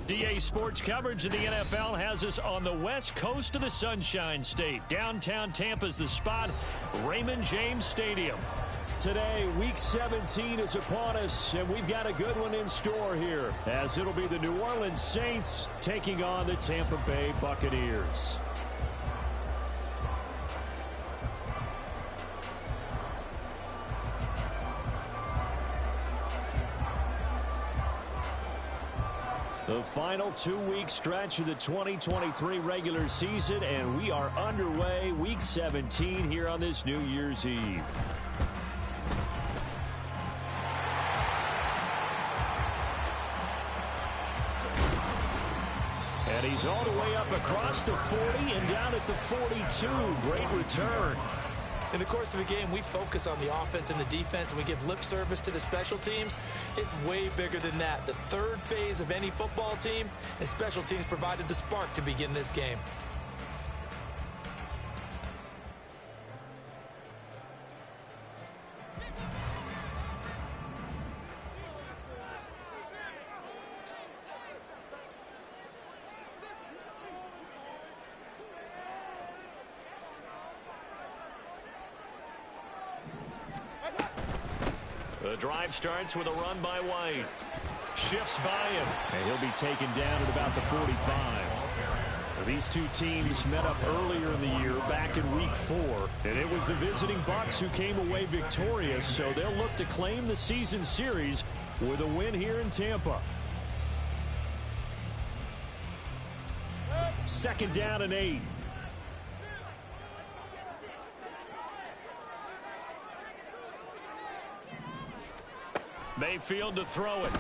DA Sports coverage of the NFL has us on the west coast of the Sunshine State. Downtown Tampa's the spot, Raymond James Stadium. Today, Week 17 is upon us, and we've got a good one in store here, as it'll be the New Orleans Saints taking on the Tampa Bay Buccaneers. The final 2-week stretch of the 2023 regular season, and we are underway Week 17 here on this New Year's Eve. And he's all the way up across the 40 and down at the 42. Great return. In the course of a game, we focus on the offense and the defense, and we give lip service to the special teams. It's way bigger than that. The third phase of any football team, and special teams provided the spark to begin this game. The drive starts with a run by White. Shifts by him, and he'll be taken down at about the 45. These two teams met up earlier in the year, back in Week 4, and it was the visiting Bucs who came away victorious, so they'll look to claim the season series with a win here in Tampa. Second down and 8. Mayfield to throw it.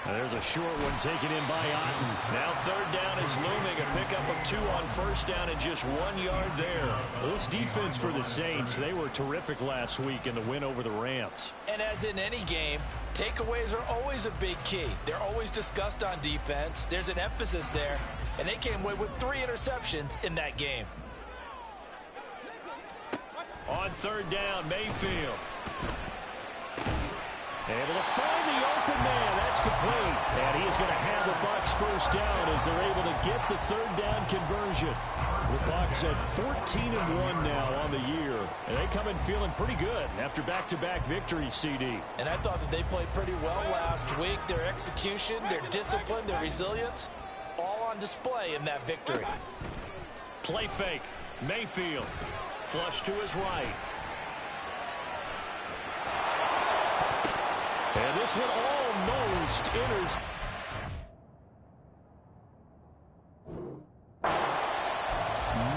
There's a short one taken in by Otten. Now third down is looming. A pickup of 2 on first down and just 1 yard there. This defense for the Saints, they were terrific last week in the win over the Rams. And as in any game, takeaways are always a big key. They're always discussed on defense. There's an emphasis there, and they came away with 3 interceptions in that game. On third down, Mayfield. Able to find the open man. That's complete. And he is going to have the Bucs first down as they're able to get the third down conversion. The Bucs at 14-1 now on the year. And they come in feeling pretty good after back-to-back victories, CD. And I thought that they played pretty well last week. Their execution, their discipline, their resilience, all on display in that victory. Play fake. Mayfield. Flush to his right. And this one almost enters.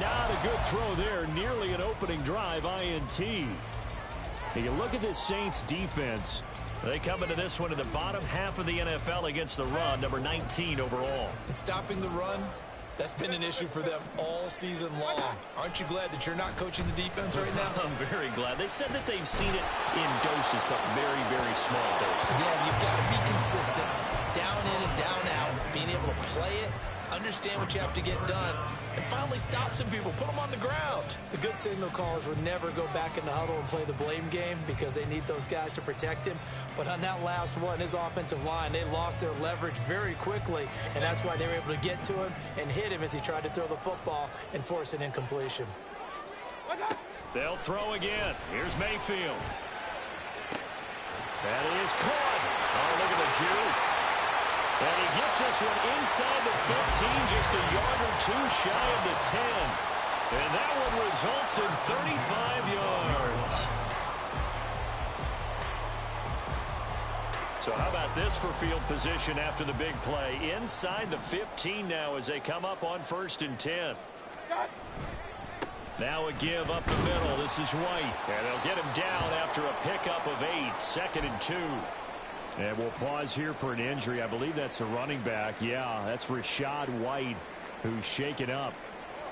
Not a good throw there. Nearly an opening drive INT. And you look at this Saints defense. They come into this one in the bottom half of the NFL against the run, number 19 overall. And stopping the run, that's been an issue for them all season long. Aren't you glad that you're not coaching the defense right now? I'm very glad. They said that they've seen it in doses, but very, very small doses. Yeah, you've got to be consistent. It's down in and down out. Being able to play it, understand what you have to get done, and finally stop some people, put them on the ground. The good signal callers would never go back in the huddle and play the blame game because they need those guys to protect him. But on that last one, his offensive line, they lost their leverage very quickly, and that's why they were able to get to him and hit him as he tried to throw the football and force an incompletion. They'll throw again. Here's Mayfield. That is caught. Oh, look at the juke. And he gets this one inside the 15, just a yard or 2 shy of the 10. And that one results in 35 yards. So how about this for field position after the big play? Inside the 15 now as they come up on 1st and 10. Now a give up the middle. This is White. And they'll get him down after a pickup of 8. 2nd and 2. And we'll pause here for an injury. I believe that's a running back. Yeah, that's Rachaad White, who's shaken up.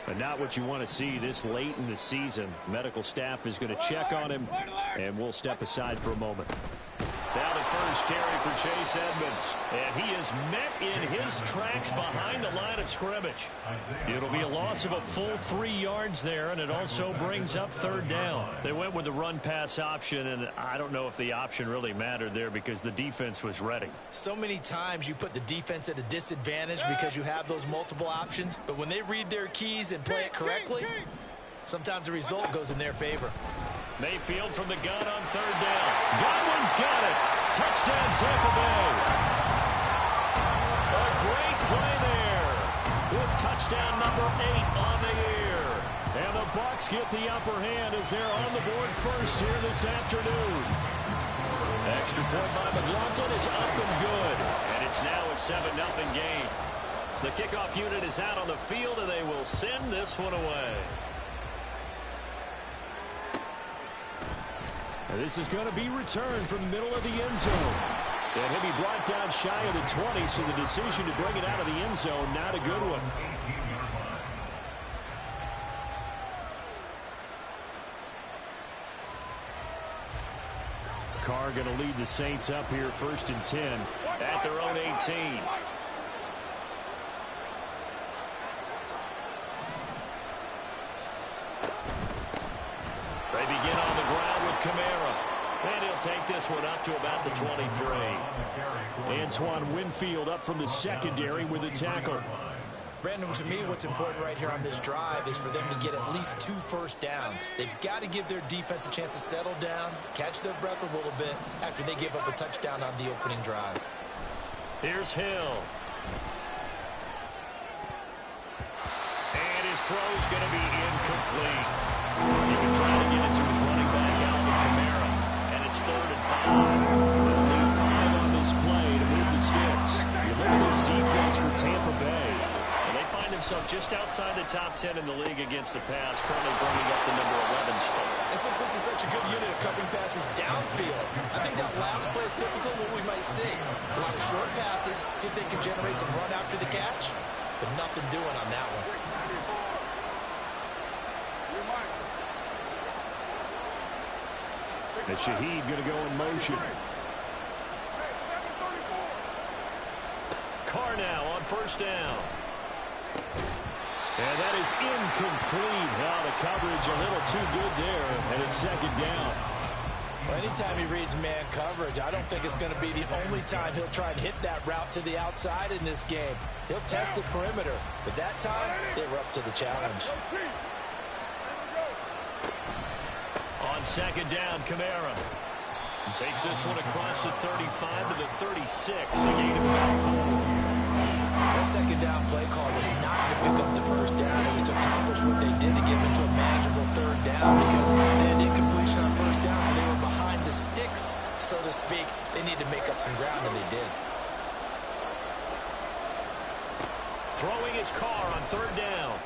But not what you want to see this late in the season. Medical staff is going to check on him, and we'll step aside for a moment. Now the first carry for Chase Edmonds. And he is met in his tracks behind the line of scrimmage. It'll be a loss of a full 3 yards there, and it also brings up third down. They went with the run-pass option, and I don't know if the option really mattered there because the defense was ready. So many times you put the defense at a disadvantage because you have those multiple options, but when they read their keys and play it correctly, sometimes the result goes in their favor. Mayfield from the gun on third down. Godwin's got it. Touchdown, Tampa Bay. A great play there. With touchdown number 8 on the year. And the Bucs get the upper hand as they're on the board first here this afternoon. Extra point by McLaughlin is up and good. And it's now a 7-0 game. The kickoff unit is out on the field, and they will send this one away. And this is going to be returned from the middle of the end zone. And he'll be brought down shy of the 20, so the decision to bring it out of the end zone, not a good one. Carr going to lead the Saints up here first and 10 at their own 18. They begin on the ground with Kamara. And he'll take this one up to about the 23. Antoine Winfield up from the secondary with a tackle. Brandon, to me, what's important right here on this drive is for them to get at least 2 first downs. They've got to give their defense a chance to settle down, catch their breath a little bit after they give up a touchdown on the opening drive. Here's Hill. And his throw's going to be incomplete. He was trying to get it to his running back, Alvin Kamara. And it's 3rd and 5. They'll need 5 on this play to move the sticks. You look at this defense for Tampa Bay. And they find themselves just outside the top 10 in the league against the pass, currently bringing up the number 11 spot. And since this is such a good unit of covering passes downfield, I think that last play is typical of what we might see. A lot of short passes, see if they can generate some run after the catch, but nothing doing on that one. And Shaheed going to go in motion. Carr now on first down. And that is incomplete. Now the coverage a little too good there, and it's 2nd down. Well, anytime he reads man coverage, I don't think it's going to be the only time he'll try and hit that route to the outside in this game. He'll test the perimeter, but that time they were up to the challenge. On 2nd down, Kamara takes this one across the 35 to the 36. A gain of about 4. That 2nd down play call was not to pick up the first down. It was to accomplish what they did to get them into a manageable 3rd down because they had incompletion on first down, so they were behind the sticks, so to speak. They need to make up some ground, and they did. Throwing his Carr on 3rd down.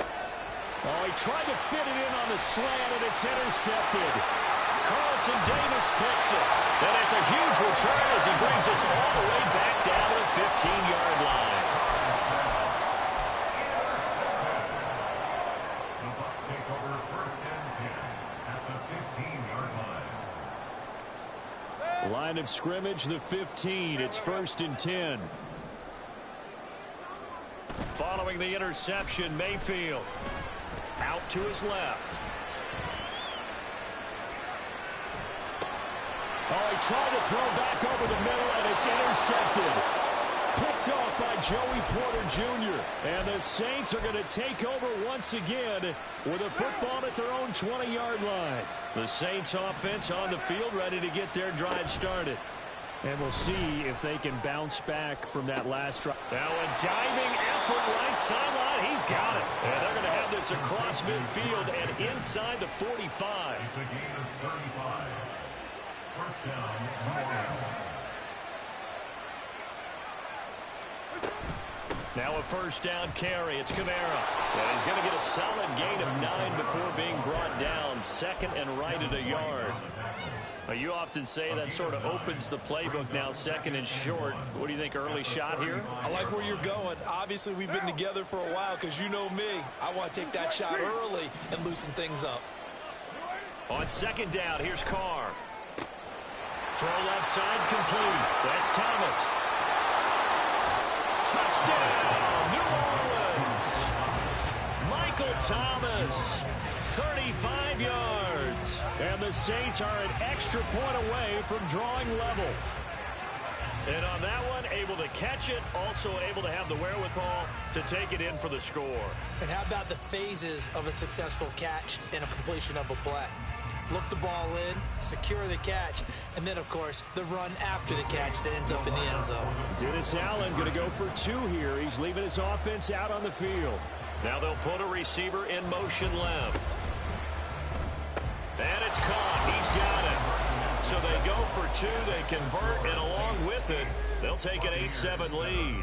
Oh, he tried to fit it in on the slant, and it's intercepted. Carlton Davis picks it. And it's a huge return as he brings us all the way back down to the 15-yard line. The Bucs take over 1st and 10 at the 15-yard line. Line of scrimmage, the 15. It's 1st and 10. Following the interception, Mayfield out to his left. Oh, he tried to throw back over the middle, and it's intercepted. Picked off by Joey Porter Jr. And the Saints are going to take over once again with a football at their own 20-yard line. The Saints offense on the field ready to get their drive started. And we'll see if they can bounce back from that last drive. Now a diving effort right sideline. He's got it. And they're going to have this across midfield and inside the 45. It's a gain of 35. 1st down, Now a 1st down carry. It's Kamara. And he's going to get a solid gain of 9 before being brought down. 2nd and right at a yard. You often say that sort of opens the playbook now, 2nd and short. What do you think, early shot here? I like where you're going. Obviously, we've been together for a while because you know me. I want to take that shot early and loosen things up. On 2nd down, here's Carr. Throw left side complete. That's Thomas. Touchdown, New Orleans. Michael Thomas, 35 yards. And the Saints are an extra point away from drawing level. And on that one, able to catch it, also able to have the wherewithal to take it in for the score. And how about the phases of a successful catch and a completion of a play? Look the ball in, secure the catch, and then, of course, the run after the catch that ends up in the end zone. Dennis Allen going to go for 2 here. He's leaving his offense out on the field. Now they'll put a receiver in motion left. And it's caught. He's got it. So they go for 2. They convert, and along with it, they'll take an 8-7 lead.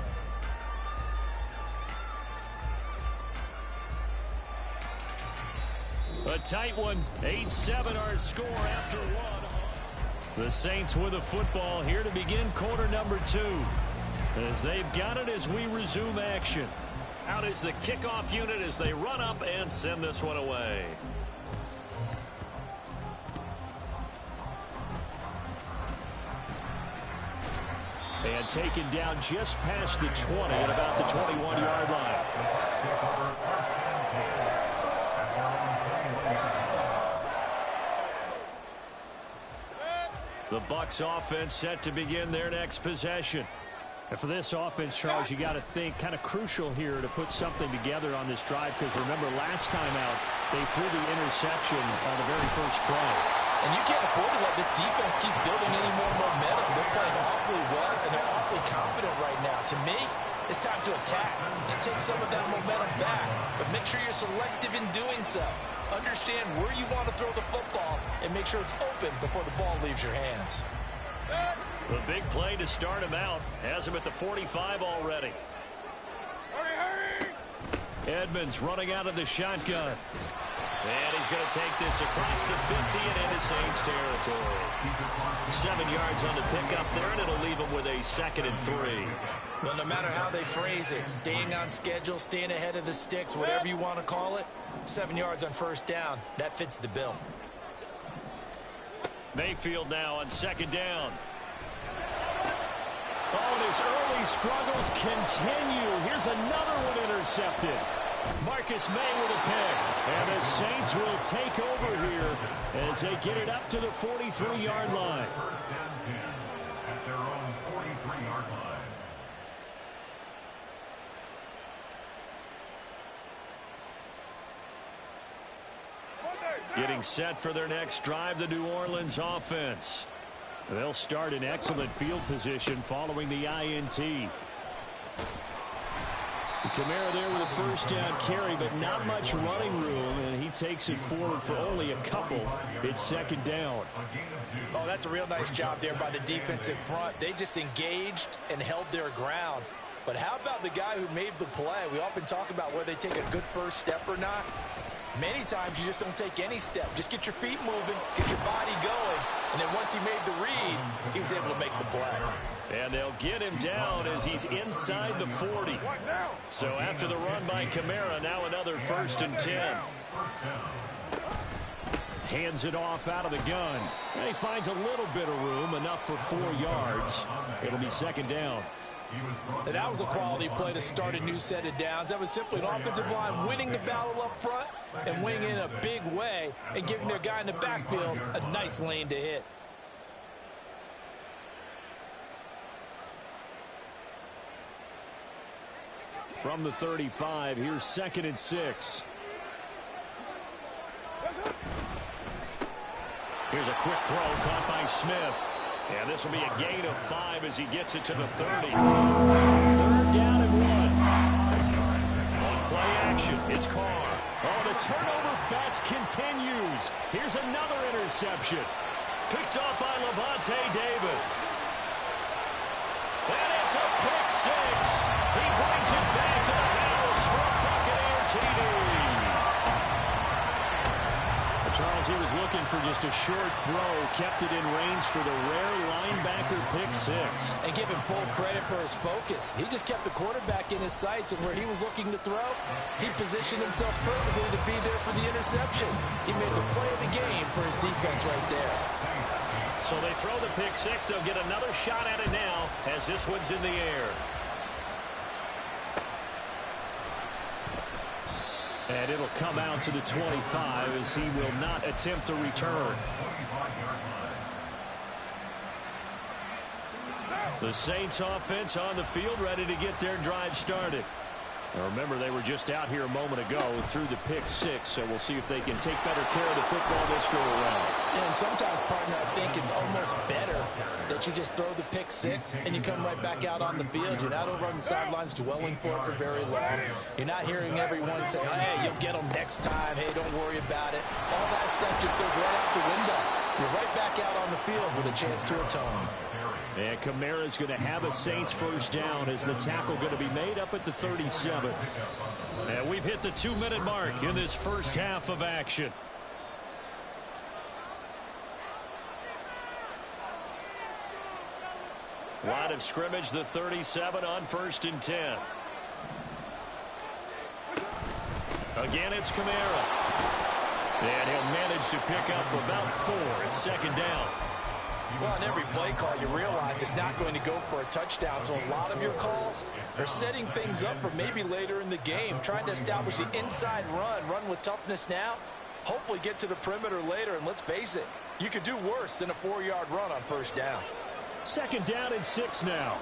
A tight one. 8-7 our score after 1. The Saints with the football here to begin quarter number 2. As they've got it as we resume action. Out is the kickoff unit as they run up and send this one away. And taken down just past the 20 at about the 21-yard line. The Bucs offense set to begin their next possession. And for this offense, Charles, you got to think kind of crucial here to put something together on this drive, because remember last time out they threw the interception on the very first play. And you can't afford to let this defense keep building any more momentum. They're playing awfully well, and they're awfully confident right now. To me, it's time to attack and take some of that momentum back. But make sure you're selective in doing so. Understand where you want to throw the football and make sure it's open before the ball leaves your hands. The big play to start him out has him at the 45 already. Edmonds running out of the shotgun. And he's going to take this across the 50 and into Saints territory. 7 yards on the pickup there, and it'll leave him with a 2nd and 3. Well, no matter how they phrase it, staying on schedule, staying ahead of the sticks, whatever you want to call it, 7 yards on first down, that fits the bill. Mayfield now on 2nd down. Oh, and his early struggles continue. Here's another one intercepted. Marcus May with a pick. And the Saints will take over here as they get it up to the 43-yard line. First and 10 at their own 43-yard line. Getting set for their next drive, the New Orleans offense. They'll start in excellent field position following the INT. Kamara there with a first down carry, but not much running room, and he takes it forward for only a couple. It's 2nd down. Oh, that's a real nice job there by the defense in front. They just engaged and held their ground. But how about the guy who made the play? We often talk about whether they take a good first step or not. Many times you just don't take any step. Just get your feet moving, get your body going, and then once he made the read, he was able to make the play. And they'll get him down as he's inside the 40. So after the run by Kamara, now another 1st and 10. Hands it off out of the gun. And he finds a little bit of room, enough for 4 yards. It'll be 2nd down. And that was a quality play to start a new set of downs. That was simply an offensive line winning the battle up front and winning in a big way and giving their guy in the backfield a nice lane to hit. From the 35, here's 2nd and 6. Here's a quick throw caught by Smith. And this will be a gain of 5 as he gets it to the 30. 3rd down and 1. On play action, it's Carr. Oh, the turnover fest continues. Here's another interception. Picked up by Levante David. And it's a pick 6. He brings it back to the house for a Buccaneer TD. Charles, he was looking for just a short throw, kept it in range for the rare linebacker pick 6. And give him full credit for his focus. He just kept the quarterback in his sights, and where he was looking to throw, he positioned himself perfectly to be there for the interception. He made the play of the game for his defense right there. So they throw the pick six. They'll get another shot at it now as this one's in the air. And it'll come out to the 25 as he will not attempt a return. The Saints offense on the field, ready to get their drive started. Now remember, they were just out here a moment ago through the pick six, so we'll see if they can take better care of the football this go around. And sometimes, partner, I think it's almost better that you just throw the pick six and you come right back out on the field. You're not over on the sidelines dwelling for it for very long. You're not hearing everyone say, hey, you'll get them next time. Hey, don't worry about it. All that stuff just goes right out the window. You're right back out on the field with a chance to atone. And Kamara's going to have a Saints first down as the tackle going to be made up at the 37. And we've hit the 2-minute mark in this first half of action. Line of scrimmage, the 37 on 1st and 10. Again, it's Kamara. And he'll manage to pick up about 4 at 2nd down. Well, on every play call, you realize it's not going to go for a touchdown. So a lot of your calls are setting things up for maybe later in the game, trying to establish the inside run with toughness now, hopefully get to the perimeter later. And let's face it, you could do worse than a 4-yard run on 1st down. 2nd down and 6 now.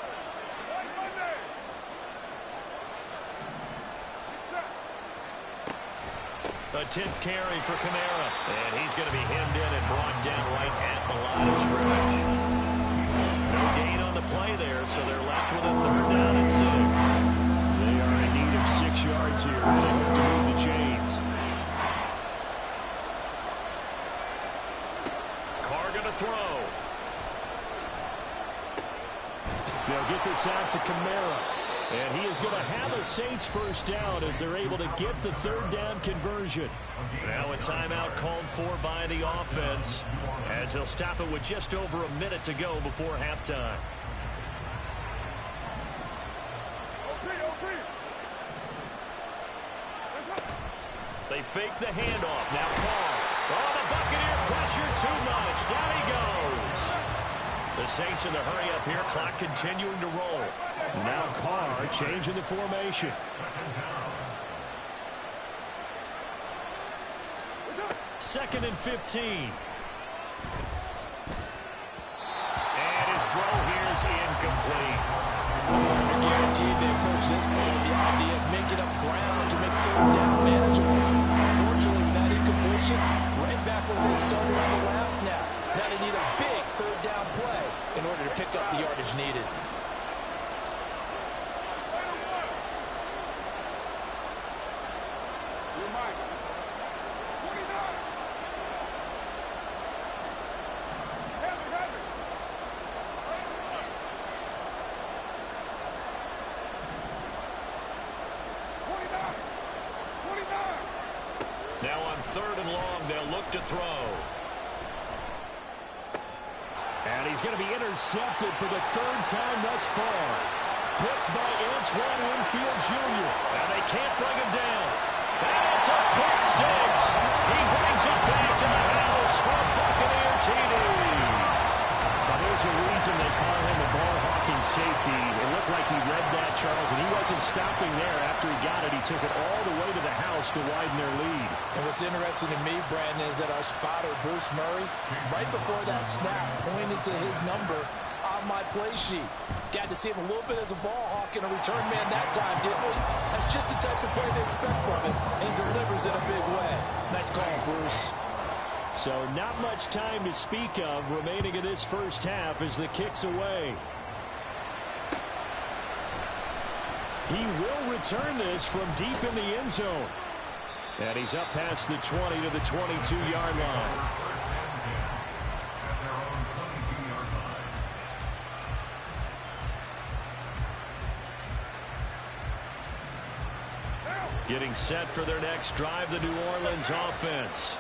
A 10th carry for Kamara. And he's going to be hemmed in and brought down right at the line of scrimmage. No gain on the play there, so they're left with a 3rd down and 6. They are in need of 6 yards here. They hope to move the chains. Carr going to throw. They'll get this out to Kamara. And he is going to have a Saints first down as they're able to get the 3rd down conversion. Now a timeout called for by the offense as they'll stop it with just over a minute to go before halftime. They fake the handoff. Now Carr. Oh, the Buccaneer pressure too much. Down he goes. The Saints in the hurry up here. Clock continuing to roll. Now Carr changing the formation. Second and 15. And his throw here is incomplete. You're guaranteed they approach this play with the idea of making up ground to make 3rd down manageable. Unfortunately, with that incompletion, right back where they started on the last snap. Now they need a big 3rd down play in order to pick up the yardage needed. Now on 3rd and long, they'll look to throw. And he's going to be intercepted for the 3rd time thus far. Picked by Antoine Winfield Jr. And they can't bring him down. And it's a pick six. He brings it back to the house for a Buccaneer TD. Now there's a reason they call him a ball-hawking safety. It looked like he read that, Charles, and he wasn't stopping there. After he got it, he took it all the way to the house to widen their lead. And what's interesting to me, Brandon, is that our spotter, Bruce Murray, right before that snap, pointed to his number on my play sheet. Got to see him a little bit as a ball hawk and a return man that time, didn't we? That's just the type of play they expect from him, and he delivers in a big way. Nice call, Bruce. So not much time to speak of remaining in this first half as the kick's away. He will return this from deep in the end zone. And he's up past the 20 to the 22-yard line. Getting set for their next drive, the New Orleans offense.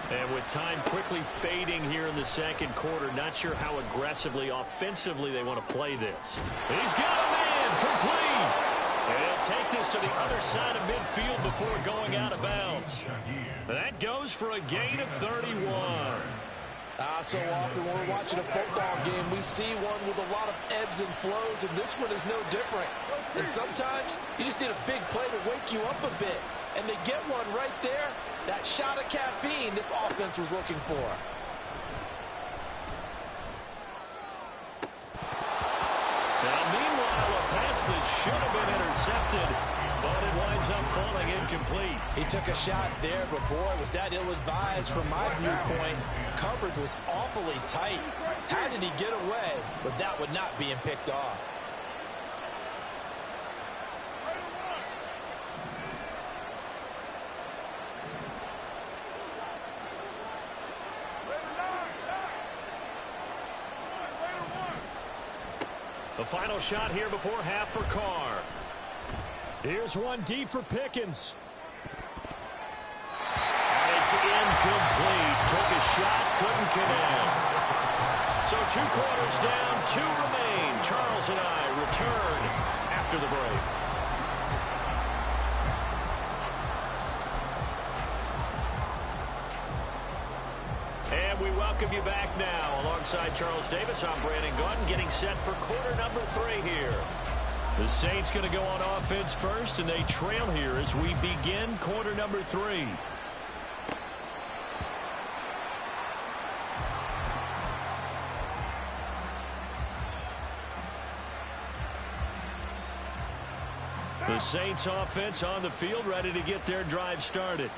And with time quickly fading here in the 2nd quarter, not sure how aggressively, offensively they want to play this. He's got a man complete. And he'll take this to the other side of midfield before going out of bounds. That goes for a gain of 31. So often when we're watching a football game, we see one with a lot of ebbs and flows, and this one is no different. And sometimes you just need a big play to wake you up a bit. And they get one right there, that shot of caffeine this offense was looking for. Now, meanwhile, a pass that should have been intercepted, but it winds up falling incomplete. He took a shot there, but boy, was that ill-advised from my viewpoint. Coverage was awfully tight. How did he get away with that one not being picked off? The final shot here before half for Carr. Here's one deep for Pickens. It's incomplete. Took a shot, couldn't connect. So 2 quarters down, 2 remain. Charles and I return after the break. And we welcome you back now. Alongside Charles Davis, I'm Brandon Gaudin, getting set for quarter number 3 here. The Saints going to go on offense first, and they trail here as we begin quarter number 3. The Saints offense on the field, ready to get their drive started.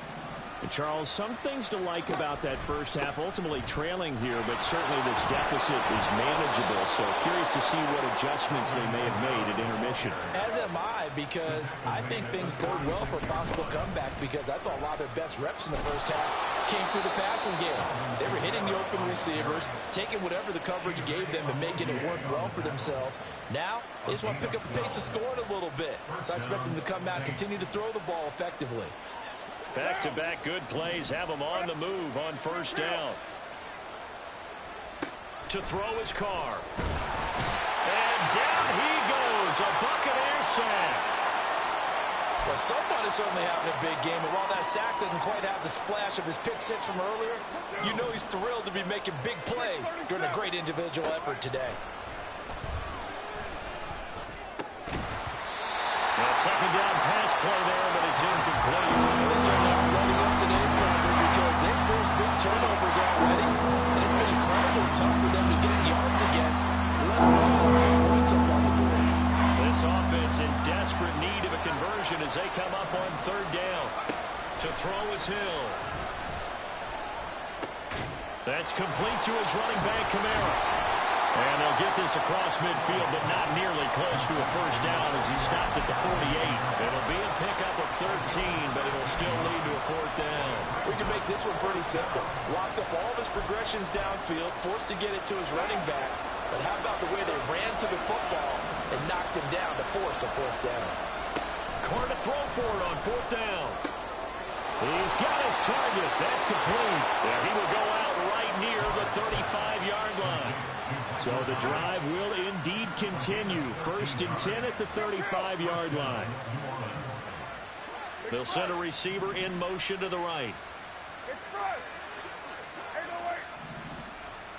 And Charles, some things to like about that first half, ultimately trailing here, but certainly this deficit is manageable. So curious to see what adjustments they may have made at intermission. As am I, because I think things bode well for a possible comeback, because I thought a lot of their best reps in the first half came through the passing game. They were hitting the open receivers, taking whatever the coverage gave them and making it work well for themselves. Now, they just want to pick up the pace of scoring a little bit. So I expect them to come out and continue to throw the ball effectively. Back-to-back good plays have them on the move on first down. To throw his Carr. And down he goes, a Buccaneer sack. Well, somebody certainly having a big game, and while that sack doesn't quite have the splash of his pick six from earlier, you know he's thrilled to be making big plays during a great individual effort today. Second down pass play there, but it's incomplete. They certainly are running up today, probably, because they've forced big turnovers already. And it's been incredibly tough for them to get yards against, let alone put points up on the board. This offense in desperate need of a conversion as they come up on third down. To throw is Hill. That's complete to his running back, Kamara. And they'll get this across midfield, but not nearly close to a first down as he stopped at the 48. It'll be a pickup of 13, but it'll still lead to a fourth down. We can make this one pretty simple. Locked up all of his progressions downfield, forced to get it to his running back. But how about the way they ran to the football and knocked him down to force a fourth down? Carr to throw for it on fourth down. He's got his target. That's complete. Yeah, he will go out right near the 35-yard line. So the drive will indeed continue. 1st and 10 at the 35-yard line. They'll send a receiver in motion to the right. Express. 808.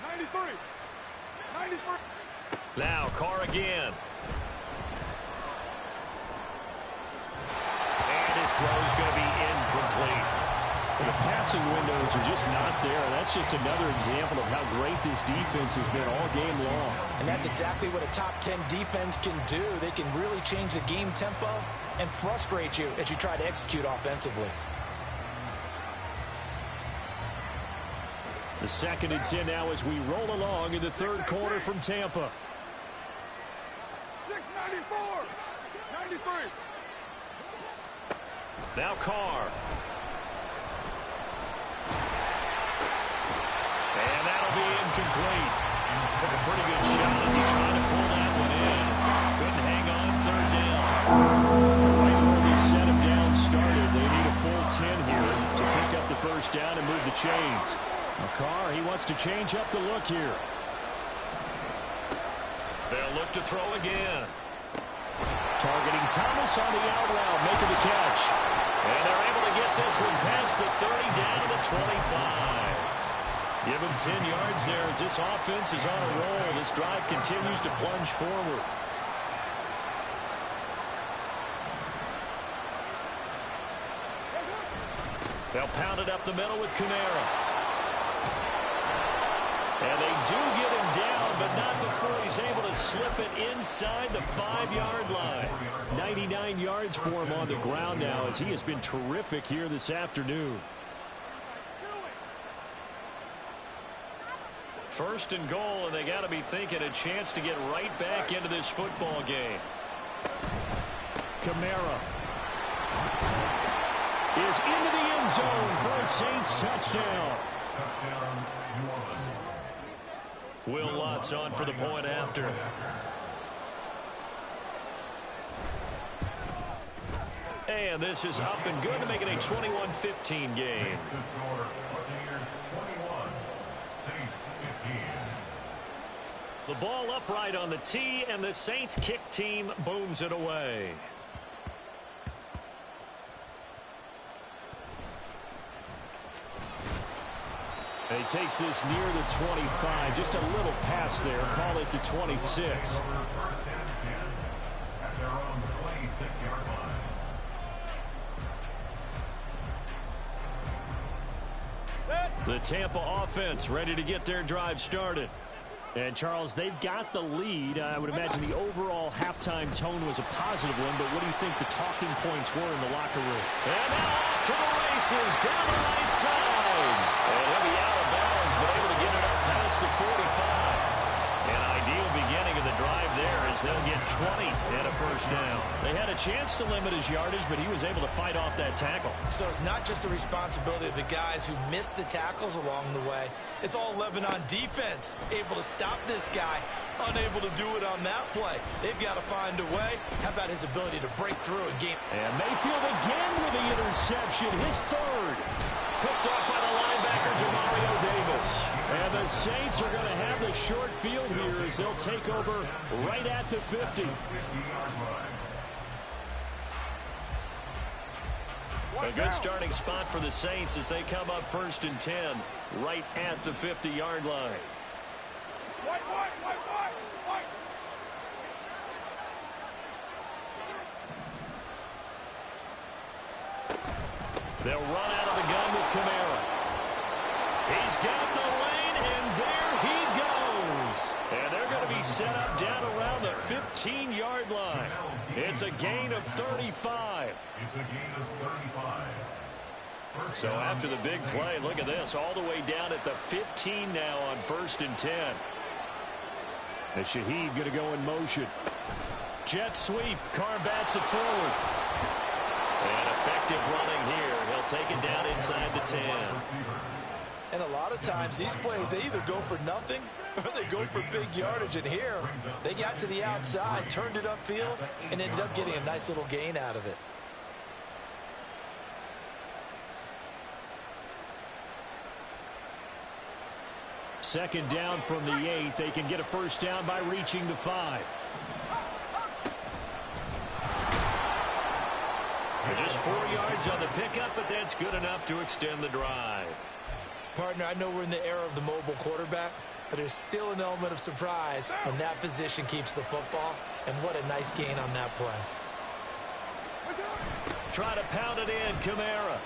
93. 93. Now Carr again. And his throw's going to be incomplete. The passing windows are just not there. That's just another example of how great this defense has been all game long. And that's exactly what a top 10 defense can do. They can really change the game tempo and frustrate you as you try to execute offensively. The 2nd and 10 now as we roll along in the third quarter from Tampa. 694. 93. Now Carr. And that'll be incomplete. Took a pretty good shot as he tried to pull that one in. Couldn't hang on third down. Right where they set him down started. They need a full 10 here to pick up the first down and move the chains. Now Carr, he wants to change up the look here. They'll look to throw again. Targeting Thomas on the out route, making the catch. And they're able to get this one past the 30, down to the 25. Give him 10 yards there as this offense is on a roll. This drive continues to plunge forward. They'll pound it up the middle with Kamara. And they do get him down, but not before he's able to slip it inside the 5-yard line. 99 yards for him on the ground now as he has been terrific here this afternoon. First and goal, and they got to be thinking a chance to get right back into this football game. Kamara is into the end zone for a Saints touchdown. Touchdown, New Orleans. Will Lutz on for the point after. And this is up and good to make it a 21-15 game. The score, Buccaneers 21, Saints 15. The ball upright on the tee, and the Saints kick team booms it away. And he takes this near the 25. Just a little pass there. Call it the 26. First and 10 at their own 26-yard line. The Tampa offense ready to get their drive started. And, Charles, they've got the lead. I would imagine the overall halftime tone was a positive one, but what do you think the talking points were in the locker room? And now off to the races down the right side. And he'll be out of bounds, but able to get it up past the 45. An ideal beginning of the drive there as they'll get 20 and a first down. They had a chance to limit his yardage, but he was able to fight off that tackle. So it's not just the responsibility of the guys who missed the tackles along the way. It's all Lebanon defense, able to stop this guy, unable to do it on that play. They've got to find a way. How about his ability to break through and gain? And Mayfield again with the interception, his third. Picked off by the linebacker, Demario Davis. And the Saints are going to have the short field here as they'll take over right at the 50. 50-yard line. A good starting spot for the Saints as they come up first and 10 right at the 50-yard line. White. They'll run out of the gun with Kamara. He's got the lane, and there he goes. And they're going to be set up down around the 15-yard line. It's a gain of 35. It's a gain of 35. First So down, after the big play, look at this, all the way down at the 15 now on first and 10. And Shaheed going to go in motion. Jet sweep, Carr bats it forward. And effective running here. He'll take it down inside the 10. And a lot of times these plays, they either go for nothing or they go for big yardage. And here, they got to the outside, turned it upfield, and ended up getting a nice little gain out of it. Second down from the 8. They can get a first down by reaching the 5. Just 4 yards on the pickup, but that's good enough to extend the drive. Partner, I know we're in the era of the mobile quarterback, but there's still an element of surprise when that position keeps the football. And what a nice gain on that play. Try to pound it in, Kamara.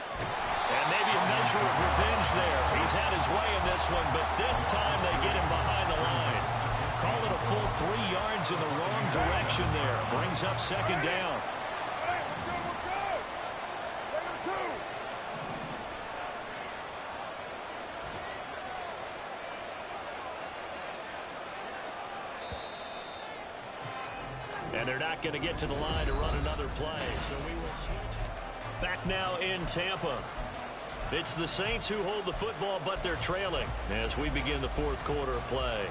And maybe a measure of revenge there. He's had his way in this one, but this time they get him behind the line. Call it a full 3 yards in the wrong direction there. Brings up second down. And they're not going to get to the line to run another play. So we will see. Back now in Tampa. It's the Saints who hold the football, but they're trailing as we begin the fourth quarter of play.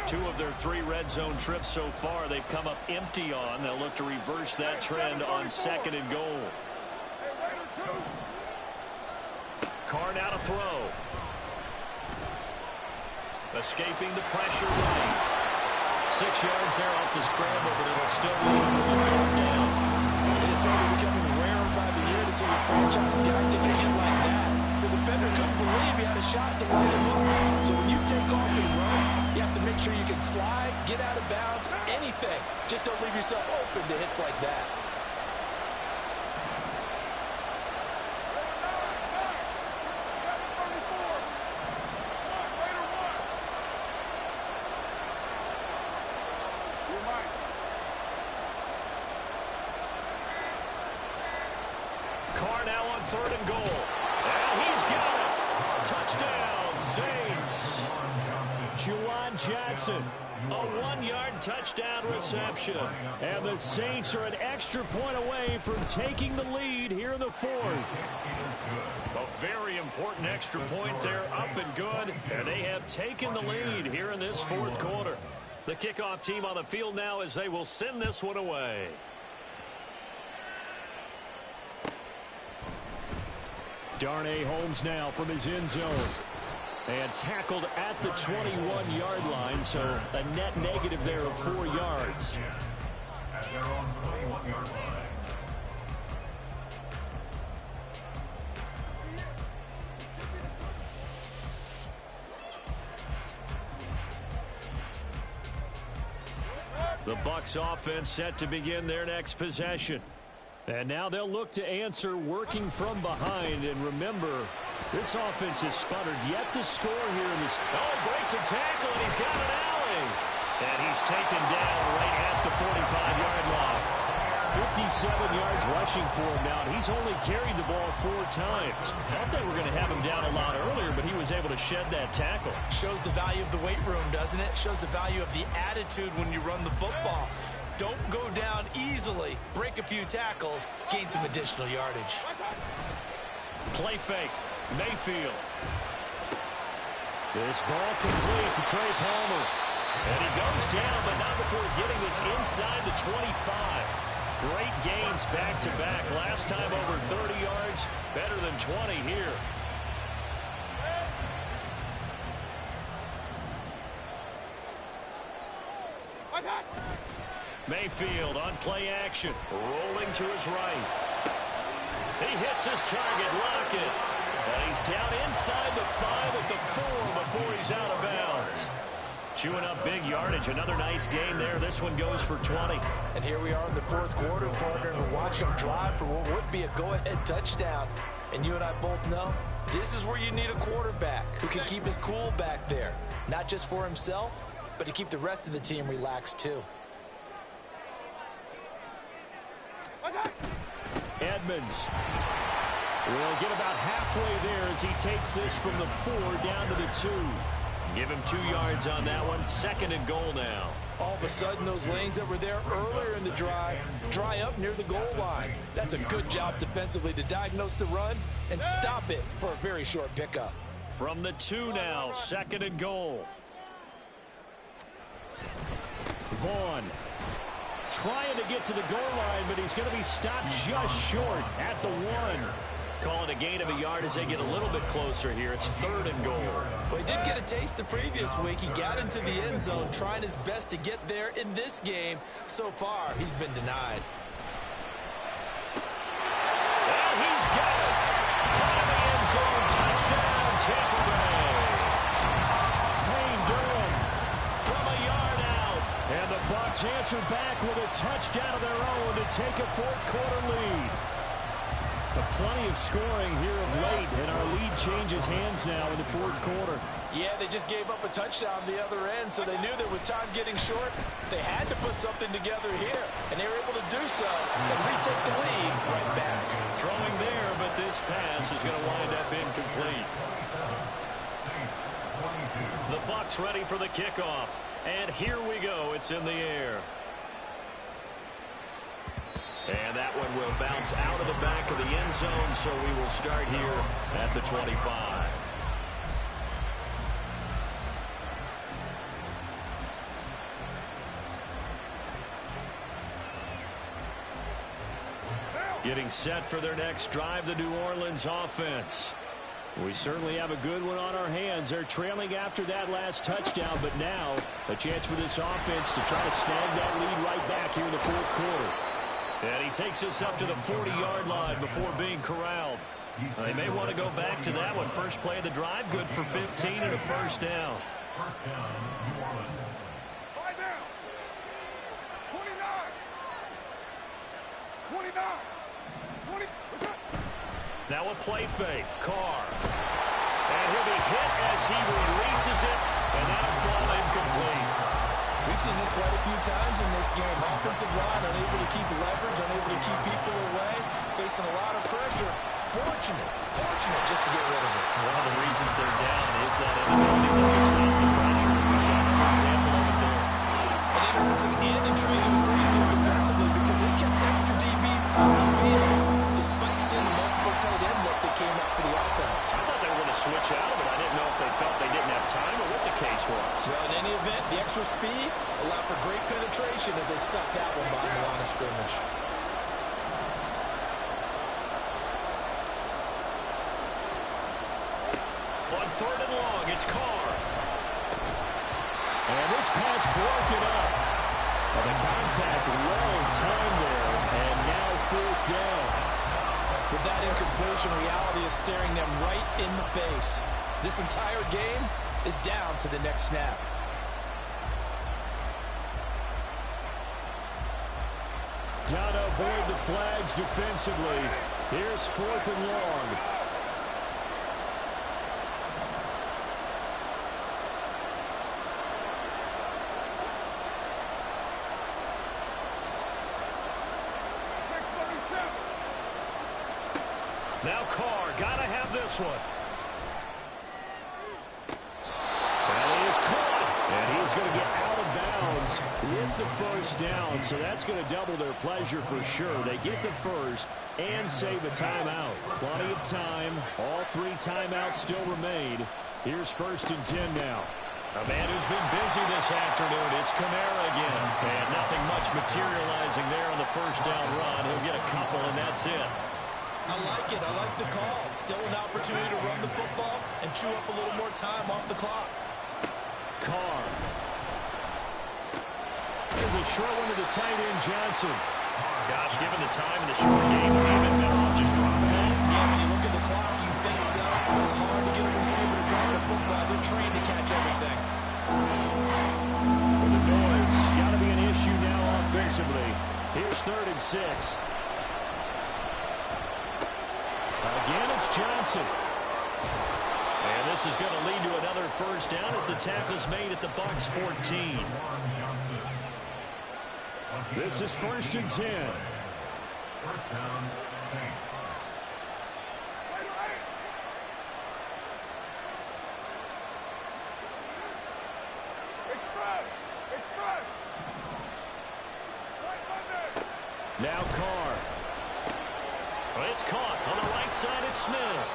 2 of their 3 red zone trips so far they've come up empty on. They'll look to reverse that trend on second and goal. Carr now to throw. Escaping the pressure right. 6 yards there off the scramble, but it'll still lead to the third down. It's only becoming rarer by the year to see a franchise guy take a hit like that. The defender couldn't believe he had a shot to light him up. So when you take off and run, you have to make sure you can slide, get out of bounds, anything. Just don't leave yourself open to hits like that. Carr now on 3rd and goal. And he's got it. Touchdown, Saints. Juwan Johnson, a 1-yard touchdown reception. And the Saints are an extra point away from taking the lead here in the 4th. A very important extra point there, up and good. And they have taken the lead here in this 4th quarter. The kickoff team on the field now as they will send this one away. Darnay Holmes now from his end zone. And tackled at the 21-yard line, so a net negative there of 4 yards. At their own 21-yard line. The Bucs offense set to begin their next possession. And now they'll look to answer working from behind. And remember, this offense has sputtered yet to score here in this. Oh, breaks a tackle, and he's got an alley. And he's taken down right at the 45-yard line. 57 yards rushing for him now, and he's only carried the ball 4 times. Thought they were going to have him down a lot earlier, but he was able to shed that tackle. Shows the value of the weight room, doesn't it? Shows the value of the attitude when you run the football. Don't go down easily. Break a few tackles. Gain some additional yardage. Play fake. Mayfield. This ball complete to Trey Palmer. And he goes down, but not before getting this inside the 25. Great gains back-to-back. Last time over 30 yards. Better than 20 here. Mayfield on play action. Rolling to his right. He hits his target, Lockett. And he's down inside the 5 at the 4 before he's out of bounds. Chewing up big yardage. Another nice gain there. This one goes for 20. And here we are in the 4th quarter, partner, and watch him drive for what would be a go-ahead touchdown. And you and I both know this is where you need a quarterback who can keep his cool back there. Not just for himself, but to keep the rest of the team relaxed too. Edmonds will get about halfway there as he takes this from the 4 down to the 2. Give him 2 yards on that one. 2nd and goal now. All of a sudden, those lanes that were there earlier in the drive dry up near the goal line. That's a good job defensively to diagnose the run and stop it for a very short pickup. From the 2 now, 2nd and goal. Vaughn trying to get to the goal line, but he's going to be stopped just short at the 1. Calling a gain of a yard as they get a little bit closer here. It's 3rd and goal. Well, he did get a taste the previous week. He got into the end zone, trying his best to get there in this game. So far, he's been denied. And he's got it. Caught in the end zone. Touchdown, Tampa Bay. Payne Durham from a yard out. And the Bucs answer back with a touchdown of their own to take a 4th quarter lead. But plenty of scoring here of late, and our lead changes hands now in the 4th quarter. Yeah, they just gave up a touchdown on the other end, so they knew that with time getting short, they had to put something together here, and they were able to do so and retake the lead right back. Throwing there, but this pass is going to wind up incomplete. The Bucs ready for the kickoff, and here we go. It's in the air. And that one will bounce out of the back of the end zone, so we will start here at the 25. Getting set for their next drive, the New Orleans offense. We certainly have a good one on our hands. They're trailing after that last touchdown, but now a chance for this offense to try to snag that lead right back here in the fourth quarter. And he takes us up to the 40-yard line before being corralled. They may want to go back to that one. First play of the drive, good for 15 and a first down. First down, New Orleans. Right now. 29. 20. Now a play fake. Carr. And he'll be hit as he releases it, and that'll fall incomplete. We've seen this quite a few times in this game. Offensive line unable to keep leverage, unable to keep people away, facing a lot of pressure. Fortunate just to get rid of it. One of the reasons they're down is that inability to stop the pressure. We saw another example of it there. An interesting and intriguing decision here defensively because they kept extra DBs on the field despite seeing the multiple tight end look that came up for the offense. I thought they were going to switch out, but I didn't know if they felt they didn't have time or what the case was. Well, in any event, the extra speed allowed for great penetration as they stuffed that one behind the line of scrimmage. On third and long, it's Carr. And this pass broken up. And the contact well timed there, and now fourth down. With that incompletion, reality is staring them right in the face. This entire game is down to the next snap. Gotta avoid the flags defensively. Here's fourth and long. Now Carr, gotta have this one. That is caught, and he's going to get out of bounds with the first down, so that's going to double their pleasure for sure. They get the first and save a timeout. Plenty of time. All three timeouts still remain. Here's first and 10 now. A man who's been busy this afternoon. It's Kamara again. And nothing much materializing there on the first down run. He'll get a couple, and that's it. I like it. I like the call. Still an opportunity to run the football and chew up a little more time off the clock. Carr. There's a short one to the tight end, Johnson. Gosh, given the time in the short game, even better off just dropping that. Yeah, when you look at the clock, you think so. But it's hard to get a receiver to drop the football. They're trained to catch everything. Well, the noise got to be an issue now offensively. Here's third and 6. Again, it's Johnson. And this is going to lead to another first down as the tackle's made at the Bucs 14. This is first and 10. First down, Saints. Express. Right Monday. Now Carr. Well, it's caught on the right side. It's Smith.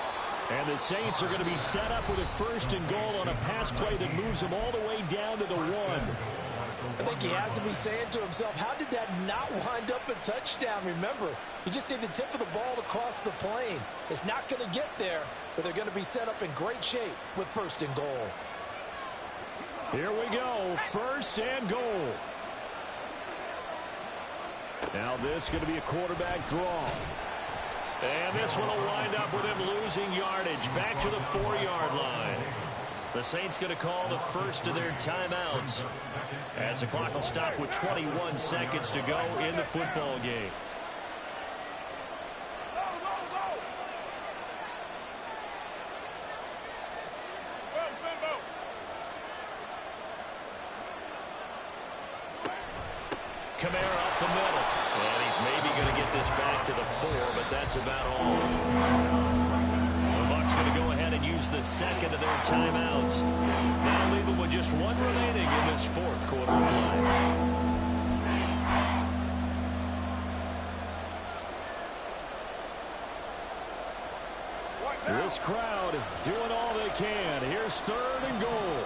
And the Saints are going to be set up with a first and goal on a pass play that moves them all the way down to the 1. I think he has to be saying to himself, how did that not wind up a touchdown? Remember, you just need the tip of the ball to cross the plane. It's not going to get there, but they're going to be set up in great shape with first and goal. Here we go. First and goal. Now this is going to be a quarterback draw. And this one will wind up with him losing yardage back to the 4-yard line. The Saints going to call the first of their timeouts as the clock will stop with 21 seconds to go in the football game. Kamara up the middle. And he's maybe going to get this back to the 4, but that's about all. The Bucs going to go ahead and use the second of their timeouts. Now leave them with just one remaining in this fourth quarter of play. This crowd doing all they can. Here's third and goal.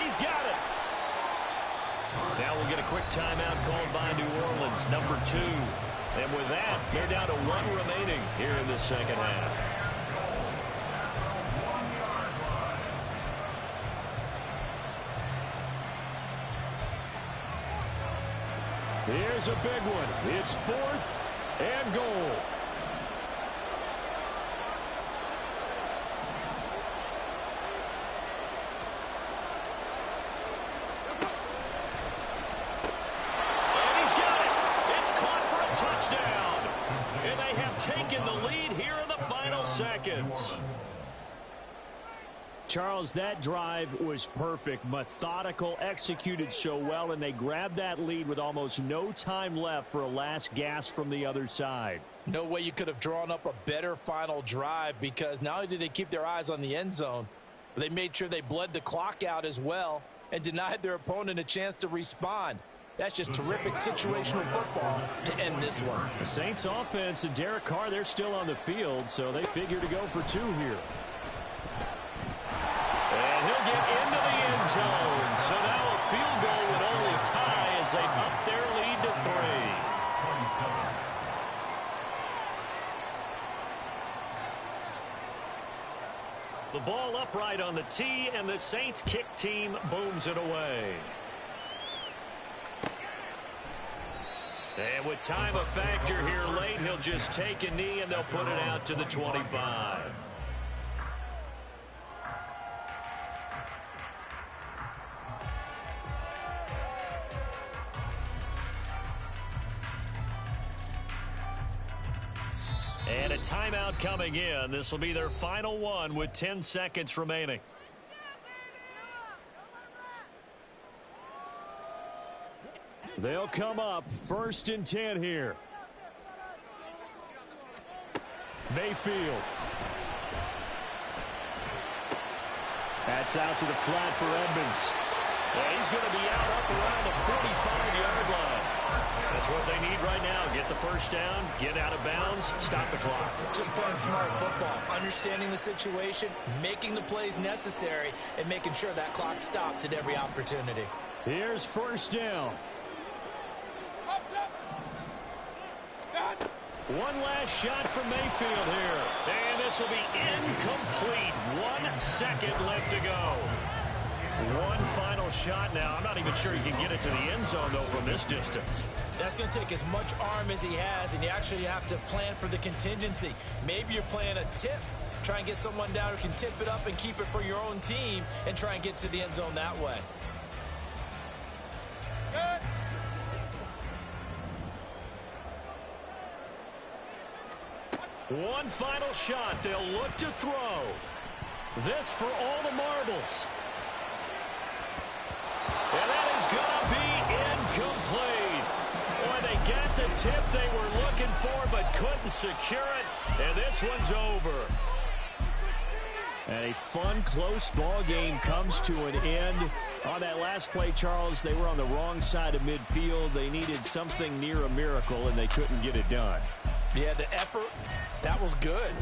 He's got it. Now we'll get a quick timeout called by New Orleans, number 2. And with that, they're down to 1 remaining here in the second half. Here's a big one. It's 4th and goal. And he's got it. It's caught for a touchdown. And they have taken the lead here in the final seconds. Charles, that drive was perfect, methodical, executed so well, and they grabbed that lead with almost no time left for a last gasp from the other side. No way you could have drawn up a better final drive, because not only did they keep their eyes on the end zone, but they made sure they bled the clock out as well and denied their opponent a chance to respond. That's just terrific situational football to end this one. The Saints offense and Derek Carr, they're still on the field, so they figure to go for 2 here. And he'll get into the end zone. So now a field goal would only tie as they up their lead to 3. The ball upright on the tee, and the Saints kick team booms it away. And with time a factor here late, he'll just take a knee, and they'll put it out to the 25. And a timeout coming in. This will be their final one with 10 seconds remaining. They'll come up 1st and 10 here. Mayfield. That's out to the flat for Edmonds. And he's going to be out up around the 45-yard line. That's what they need right now. Get the first down, get out of bounds, stop the clock. Just playing smart football, understanding the situation, making the plays necessary, and making sure that clock stops at every opportunity. Here's 1st down. One last shot from Mayfield here. And this will be incomplete. 1 second left to go. One final shot now. I'm not even sure he can get it to the end zone, though, from this distance. That's going to take as much arm as he has, and you actually have to plan for the contingency. Maybe you're playing a tip. Try and get someone down who can tip it up and keep it for your own team and try and get to the end zone that way. One final shot. They'll look to throw. This for all the marbles. And that is going to be incomplete. Boy, they got the tip they were looking for but couldn't secure it. And this one's over. And a fun, close ball game comes to an end. On that last play, Charles, they were on the wrong side of midfield. They needed something near a miracle, and they couldn't get it done. Yeah, the effort, that was good.